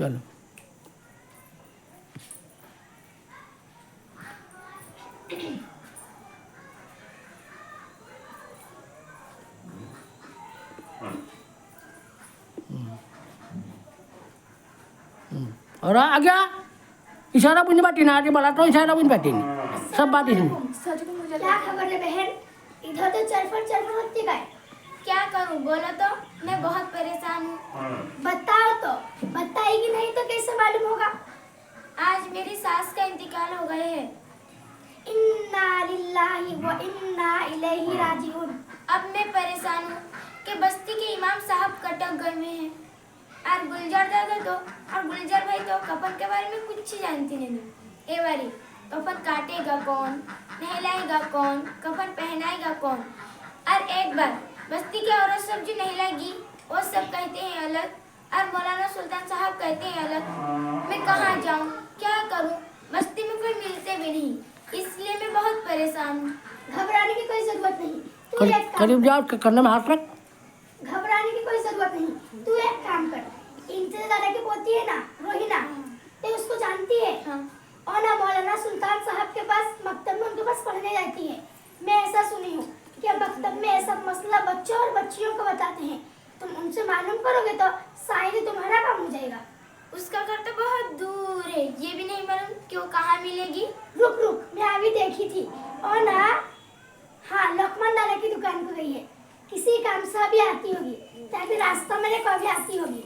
चलो। और आ गया इशारा बुन बाटी ना आगे बोला तो इशारा बुन बाटी सब बात इसमें। क्या खबर है बहन, इधर तो चरफर होती का है। क्या करूं बोलो तो, मैं बहुत परेशान हूँ। बताओ तो, बताएगी नहीं तो कैसे मालूम होगा। आज मेरी सास का इंतकाल हो गए है। इन्ना लिल्लाहि व इन्ना इलैहि राजिऊन। अब मैं परेशान हूँ कि बस्ती के इमाम साहब कटक गए हुए हैं और गुलजार दादा तो और गुलजार भाई तो कफन के बारे में कुछ ही जानती नहीं। ए बारी कफन काटेगा कौन, नहलाएगा कौन, कफन पहनाएगा कौन। और एक बार बस्ती की औरत सब जो नहलाएगी वो सब कहते हैं अलग और मौलाना सुल्तान साहब कहते हैं अलग। मैं कहाँ जाऊँ, क्या करूँ, बस्ती में कोई मिलते भी नहीं, इसलिए मैं बहुत परेशान हूँ। घबराने की कोई जरूरत नहीं, तू एक काम करीब जाओ करने में हाथ रख। घबराने की कोई जरूरत नहीं, तू एक काम कर। इंतजार दादा की पोती है ना रोहिना, ते उसको जानती है। हाँ। और ना मौलाना सुल्तान साहब के पास मकतब में उनके पास पढ़ने जाती है। मैं ऐसा सुनी हूँ कि मकतब में ऐसा मसला बच्चों और बच्चियों को बताते हैं। तुम उनसे मालूम करोगे तो शायद तुम्हारा काम हो जाएगा। उसका घर तो बहुत दूर है, ये भी नहीं मालूम कि वो कहाँ मिलेगी। रुक रुक, मैं अभी देखी थी। और ना हाँ, लक्ष्मण दादा की दुकान को गई है, किसी काम से अभी आती होगी, ताकि रास्ता में कभी आती होगी।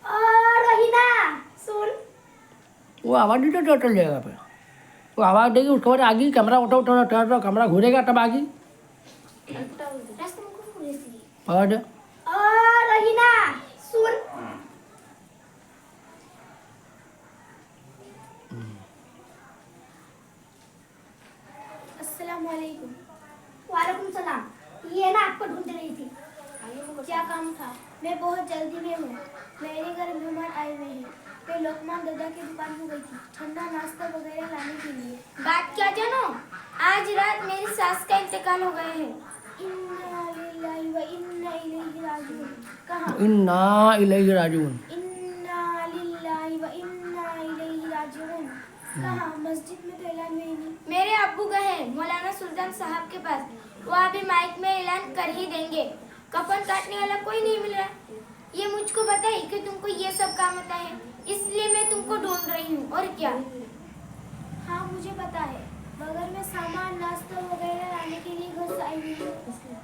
और रोहिना सुन, वो आवाज़ नहीं तो टोटल जाएगा फिर। वो आवाज़ देगी उसके बाद आगी कैमरा उठो कैमरा घूरेगा तब आगी रास्ते में कौन घूरे सी? और रोहिना सुन, अस्सलाम वालेकुम। वालेकुम सलाम। ये ना आपको ढूंढ रही थी। क्या काम था? मैं बहुत जल्दी में हूँ, मेरे घर मेहमान आए हुए हैं। मैं लोकमान दादा की दुकान को गई थी ठंडा नाश्ता वगैरह लाने के लिए। बात क्या जानो, आज रात मेरी सास का इंतकाल हो गया है। इन्ना लिल्लाहि व इन्ना इलैहि राजिऊन। कहाँ? इन्ना इलैहि राजिऊन। इन्ना लिल्लाहि व इन्ना इलैहि राजिऊन। कहाँ? मस्जिद में तो ऐलान हुई नहीं। मेरे अब्बू गए हैं मौलाना सुल्तान साहब के पास, वो अभी माइक में ऐलान कर ही देंगे। कफन काटने वाला कोई नहीं मिल रहा। ये मुझको बताई कि तुमको ये सब काम आता है, इसलिए मैं तुमको ढूंढ रही हूँ। और क्या? हाँ मुझे पता है, मगर मैं सामान नाश्ता वगैरह लाने के लिए घर से आई हुई हूँ,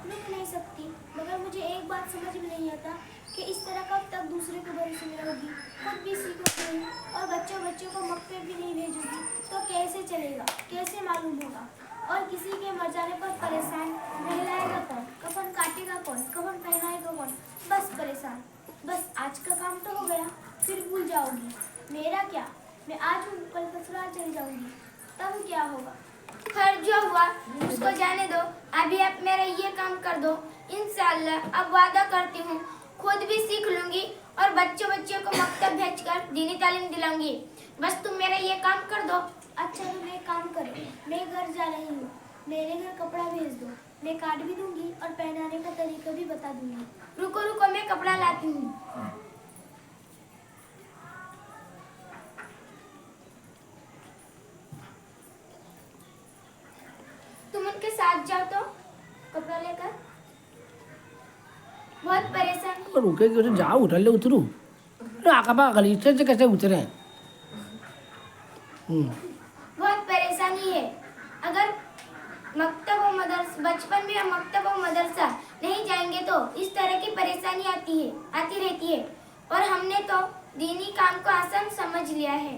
रुक नहीं सकती। मगर मुझे एक बात समझ में नहीं आता कि इस तरह कब तक दूसरे के भरोसे में रहोगी, खुद भी सीखोगी नहीं और बच्चों को मकतब भी नहीं भेजोगी तो कैसे चलेगा, कैसे मालूम होगा। और किसी के मर जाने पर परेशान, नहलाएगा कौन, कफन काटेगा कौन, कफन पहनाएगा कौन, बस परेशान। बस आज का काम तो हो गया, फिर भूल जाओगी। मेरा क्या, मैं आज हूँ कल ससुराल चली जाऊंगी, तब क्या होगा। खैर जो हुआ उसको जाने दो, अभी आप मेरा ये काम कर दो। इंशाअल्लाह अब वादा करती हूँ खुद भी सीख लूंगी और बच्चों को मकतब भेजकर दीनी तालीम दिलाऊंगी। बस तुम मेरा ये काम कर दो। अच्छा तो मैं काम करो, मैं घर जा रही हूँ, मेरे घर कपड़ा भेज दो, मैं काट भी दूंगी और पहनाने का तरीका भी बता दूंगी। रुको रुको, मैं कपड़ा लाती हूँ। तुम उनके साथ जाओ तो कपड़ा लेकर। बहुत परेशान तो रुके कैसे जाओ उठा ले उतरू आका गलीचे से कैसे उतरे। बहुत परेशानी है। अगर मकतब और मदरसा बचपन में मकतब और मदरसा नहीं जाएंगे तो इस तरह की परेशानी आती रहती है और हमने तो दीनी काम को आसान समझ लिया है।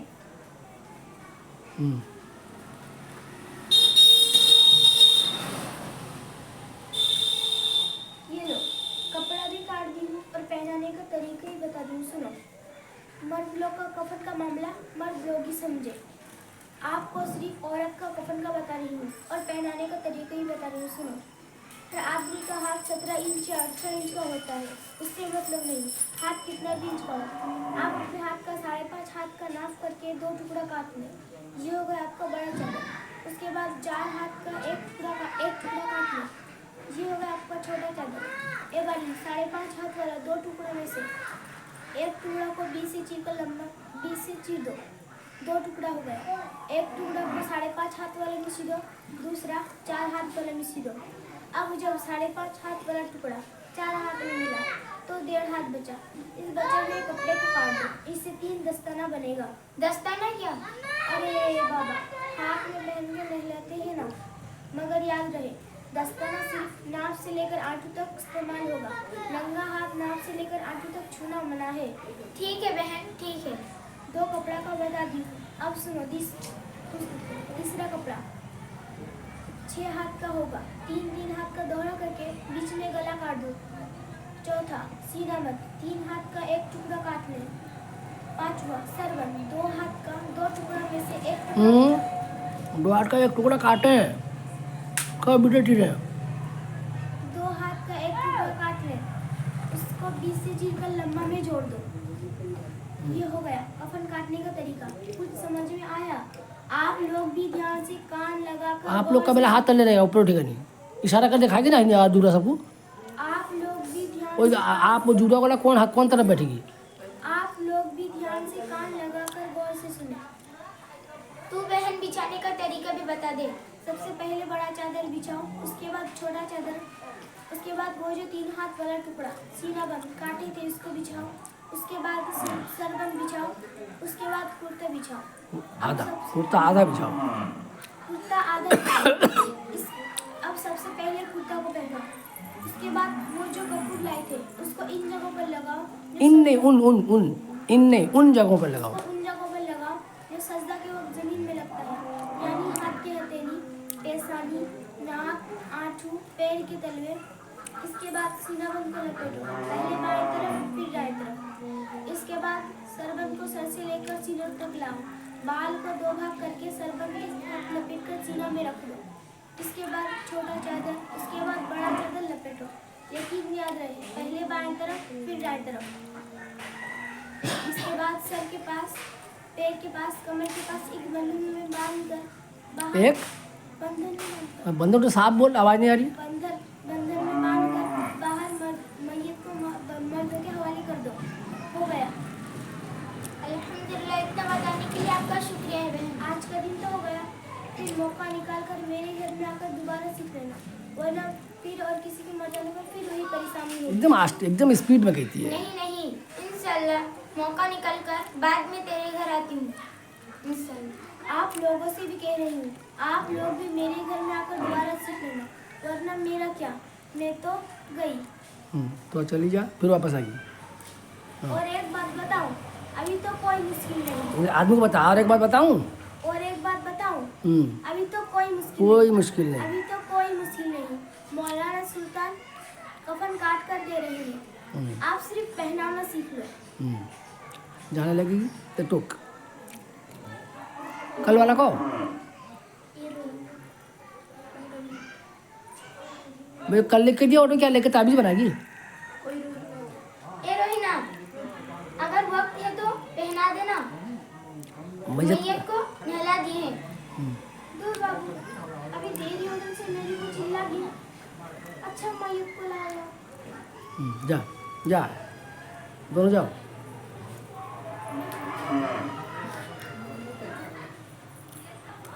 ये लो, कपड़ा भी काट दी हूँ और पहनाने का तरीका ही बता दूँ। सुनो, मर्द लोग का कफन का मामला मर्द लोग ही समझे। आपको सिर्फ औरत का कफन का बता रही हूँ और पहनाने का तरीका ही बता रही हूँ। सुनो, हर आदमी का हाथ 17 इंच या 18 इंच का होता है, उससे मतलब नहीं हाथ कितना भी इंच का हो। आप अपने हाथ का 5.5 हाथ का नाप करके 2 टुकड़ा काट लें, ये हो गया आपका बड़ा चादर। उसके बाद 4 हाथ का एक टुकड़ा काट लें, ये हो गया आपका छोटा चादर। ये वाली 5.5 हाथ वाला 2 टुकड़ों में से एक टुकड़ा को 20 इंच का लंबा 20 से चीर दो। 2 टुकड़ा हो गया। एक टुकड़ा को 5.5 हाथ वाले में सी दो, दूसरा 4 हाथ वाले में सी दो। अब जब 5.5 हाथ वाला टुकड़ा 4 हाथ में मिला तो 1.5 हाथ बचा। इस बचे हुए कपड़े को काट दो। इससे 3 दस्ताना बनेगा। दस्ताना क्या? अरे बाबा, हाथ में पहन के नहलाते हैं ना, मगर याद रहे दस्ताना सिर्फ नाक से लेकर आंखों तक इस्तेमाल होगा। नंगा हाथ नाक से लेकर आंखों तक छूना मना है। ठीक है बहन, ठीक है। 2 कपड़ा का बता दी। अब सुनो तीसरा कपड़ा 6 हाथ का होगा। 3 हाथ का दोहरा करके बीच में गला काट दो। चौथा सीधा मत, 3 हाथ का एक टुकड़ा काट ले। 5वां सरवन, 2 हाथ का 2 टुकड़ा में से एक टुकड़ा 2 हाथ का एक टुकड़ा काटे कब बेटे चीज़ है 2 हाथ का एक टुकड़ा काट ले, उसको 20 से चीर कर लंबा में जोड़ दो। ये हो गया कफन काटने का तरीका। कुछ समझ में आया? आप लोग भी ध्यान से कान लगाकर आप लोग का मेरा हाथ तले रहेगा, ऊपर उठेगा नहीं। इशारा कर दिखाएगी ना हिंदी दूरा सबको। आप लोग भी ध्यान वो आप जुड़ा वाला कौन तरफ बैठेगी? आप लोग भी ध्यान से कान लगाकर गौर से सुने। तू बहन बिछाने का तरीका भी बता दे। सबसे पहले बड़ा चादर बिछाओ, उसके बाद छोटा चादर, उसके बाद वो जो 3 हाथ वाला टुकड़ा सीना बंद काटे थे उसको बिछाओ, उसके बाद सरबंद बिछाओ, उसके बाद कुर्ता बिछाओ। आधा कुर्ता आधा बिछाओ। कुर्ता आधा बिछाओ। अब सबसे पहले कुर्ता को पहनो, उसके बाद वो जो कपूर लाए थे उसको इन जगहों पर लगाओ। इन नहीं उन जगहों पर लगाओ। उसको उन जगहों पर लगाओ जो सजदा के वक्त जमीन में लगता है, यानी हाथ के हथेली, पेशानी, नाक, आंखों, पैर के तलवे। इसके बाद सीना बंद को लपेटो, पहले बाएं तरफ फिर दाएं तरफ। इसके बाद सरबंद को सर से लेकर सीने तक लाओ। बाल को 2 भाग करके सरबंद के साथ लपेट कर सीना में रख दो। इसके बाद छोटा चादर, उसके बाद बड़ा चादर लपेटो। लेकिन याद रहे पहले बाएं तरफ फिर दाएं तरफ। इसके बाद सर के पास, पैर के पास, कमर के पास एक बंधन में बांध कर बाहर एक बंधन में बांध बंदर तो साफ बोल, आवाज़ नहीं आ रही। बंधन में बांध कर बाहर मैयत को मर्द के हवाले कर दो। हो गया। अल्हम्दुलिल्लाह, इतना बताने के लिए आपका शुक्रिया है बहन। आज का दिन तो हो गया, फिर मौका निकाल कर मेरे घर में आकर दोबारा सीख लेना, वरना फिर और किसी के मर जाने पर फिर वही परेशानी होगी। एकदम एकदम स्पीड में कहती है। नहीं, इंशाल्लाह मौका निकल कर बाद में तेरे घर आती हूँ इंशाल्लाह। आप लोगों से भी कह रही हूँ, आप लोग भी मेरे घर में आकर दोबारा सीख लेना, वरना मेरा क्या, मैं तो गई। तो चली जा फिर वापस आएगी। और एक बात बताऊँ, अभी तो कोई मुश्किल नहीं। आदमी को बता, और एक बात बताऊँ। और एक बात बताऊँ, अभी तो कोई मुश्किल नहीं। अभी तो कोई मुश्किल नहीं। मौलाना सुल्तान कफन काट कर दे रहे हैं, आप सिर्फ पहनाना सीख लो। जाने लगेगी तो टोक कल वाला को मैं कल लिख के दिया, और क्या लेके ताबीज बनाएगी? ए रोहिना, अगर वक्त है तो पहना देना। मैयत को नहला दिए। दूर बाबू, अभी देरी होने से मेरी को चिल्ला दिया। अच्छा मैयत को लाया। जा दोनों जाओ।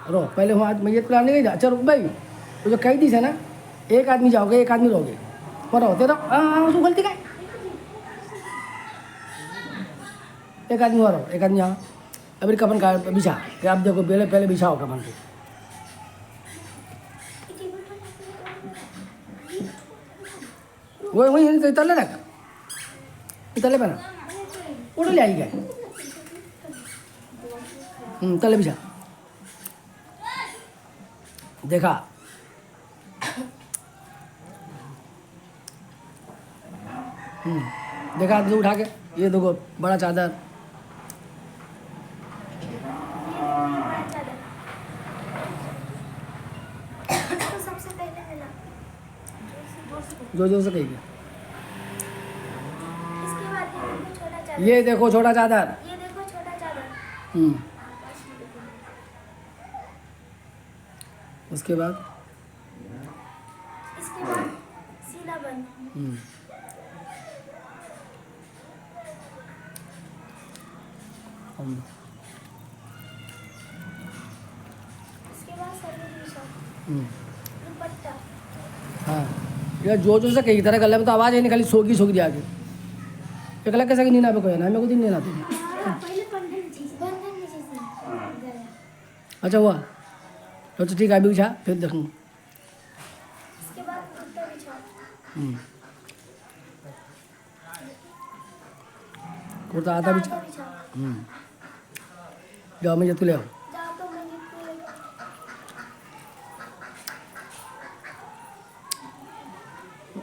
रो पहले वहाँ मैयत को लाने गई। अच्छा रुक भाई, वो जो कही थी है ना, एक आदमी जाओगे एक आदमी रहोगे, पर होते रहो। उसको गलती का एक आदमी और रहो, एक आदमी यहाँ। अभी कफन का बिछा, आप देखो पहले बिछाओ कफन को। वही तले रख, तले पर उड़ ले आई गए। तले बिछा, देखा देखा आदमी उठा के, ये देखो बड़ा चादर। तो सबसे पहले मिला जो से कही। इसके बाद ये देखो छोटा चादर। ये देखो छोटा चादर। उसके बाद सीना बंद। इसके बाद सर पे बिछाओ दुपट्टा हाँ ये जो से कई तरह गले में तो आवाज़ है नहीं, खाली सोगी सोगी आके एकला कैसा कि नीना पे कोई ना मेरे को दिन नहीं आती। पहले बंधन नीचे से गला अच्छा हुआ तो ठीक है अभी बिछा फिर देखूँ। इसके बाद कुर्ता बिछाओ कुर्ता आता बिछा आधा बिछाओ जाओ मैं तू ले आओ। जाओ तो मंजिल को लेकर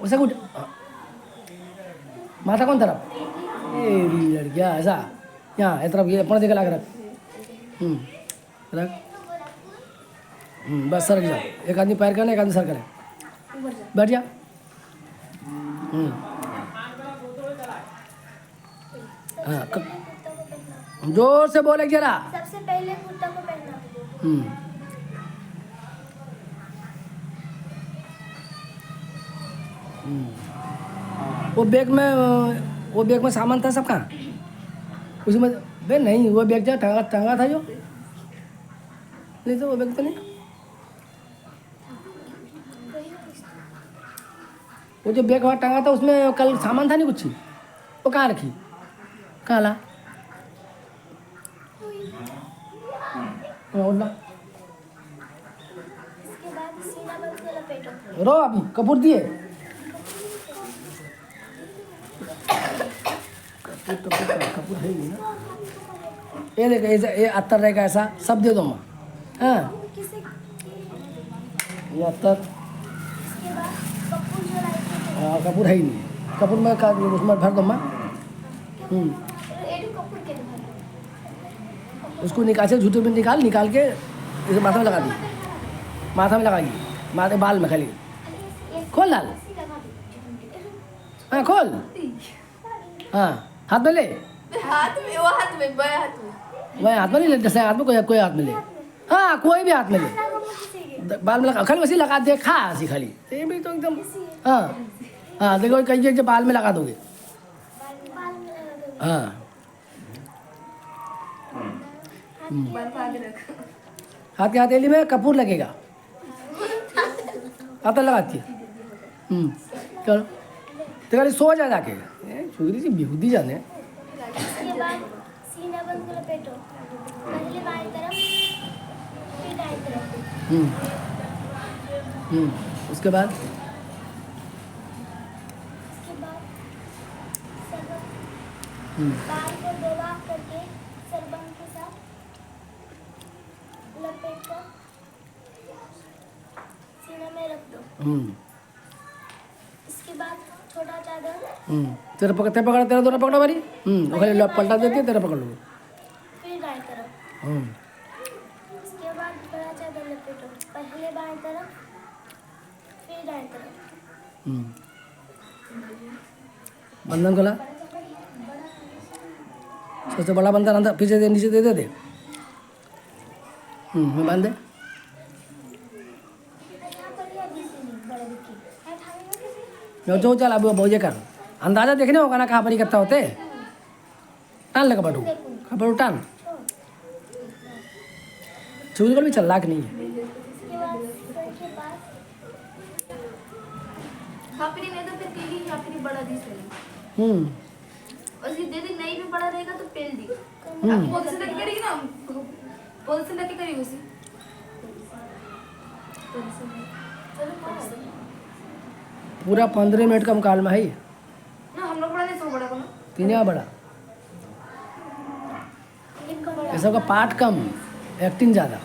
वैसा कुछ माथा कौन तरफ ए लड़किया ऐसा यहाँ ये तरफ ये अपना जगह लगा रख रख बस सर जाओ। एक आदमी पैर करना एक आदमी सर करे बैठ जा। हाँ कुर्ता को पहना जोर से बोले जरा। सबसे पहले कुर्ता को पहना वो बैग में सामान था सबका उसमें बे नहीं वो बैग जा टंगा टंगा था जो नहीं तो वो बैग तो नहीं वो जो बैग वहाँ टंगा था उसमें कल सामान था नहीं कुछ वो कहाँ रखी कहाँ ला उठना इसके बाद सीना बंद से लपेटो रो अभी कपूर दिए कपूर है ही ना ये देख ऐसा ये अत्तर रहेगा ऐसा सब दे दो माँ हाँ किसे ये अत्तर इसके बाद कपूर जो लाइट कपूर है ही नहीं कपूर में उसमें भर दो माँ एडू कपूर के दो उसको निकाल से झूठे में निकाल के इसे माथा में लगा दी माथा में लगाइए माथे बाल में खाली खोल लाल हाँ खोल हाँ हाथ में ले हाथ में बाएं हाथ में वही हाथ में नहीं ले जैसे हाथ में कोई हाथ में ले हाँ कोई भी हाथ में ले बाल में लगा खाली वैसे लगा दे खा ऐसी खाली ये भी तो एकदम हाँ हाँ देखो कहिए जो बाल में लगा दोगे हाँ हाथ के हथेली में कपूर लगेगा आता लगाती है चलो तो खाली सो जा जाके छोकरी सी बेहूदी जाने इसके बाद सीना बंद कर लपेटो पहले बाएं तरफ फिर दाएं तरफ उसके बाद इसके बाद बाल को दो भाग करके सरबंद के साथ लपेट कर सीना में रख दो इसके बाद छोटा चादर तेरा पकड़ तेरा दोनों पकड़ो बारी वो खाली पलटा देती है तेरा पकड़ लो फिर दाएं तरफ इसके बाद बड़ा चादर लपेटो पहले बाएं तरफ फिर दाएं तरफ बंधन खोला सबसे बड़ा बंधन अंदर पीछे दे नीचे दे मैं बांध दे जो चल अब बोझे कर अंदाजा देखने होगा ना कहाँ पर इकट्ठा होते टान लगा बटू कपड़ू टान चूड़ी भी चल लाख नहीं है इसके बाद सर के पास खापरी नहीं तो फिर तेरी खापरी बड़ा दी सही और सीधे दिन नहीं भी बड़ा रहेगा तो पेल दी पोजीशन लगी करेगी ना पोजीशन लगी करेगी उसी पूरा 15 मिनट का मुकालमा है ये ना हम लोग बड़ा नहीं सो बड़ा को ना तीन बड़ा एक कमर ये सब का पार्ट कम एक्टिंग ज़्यादा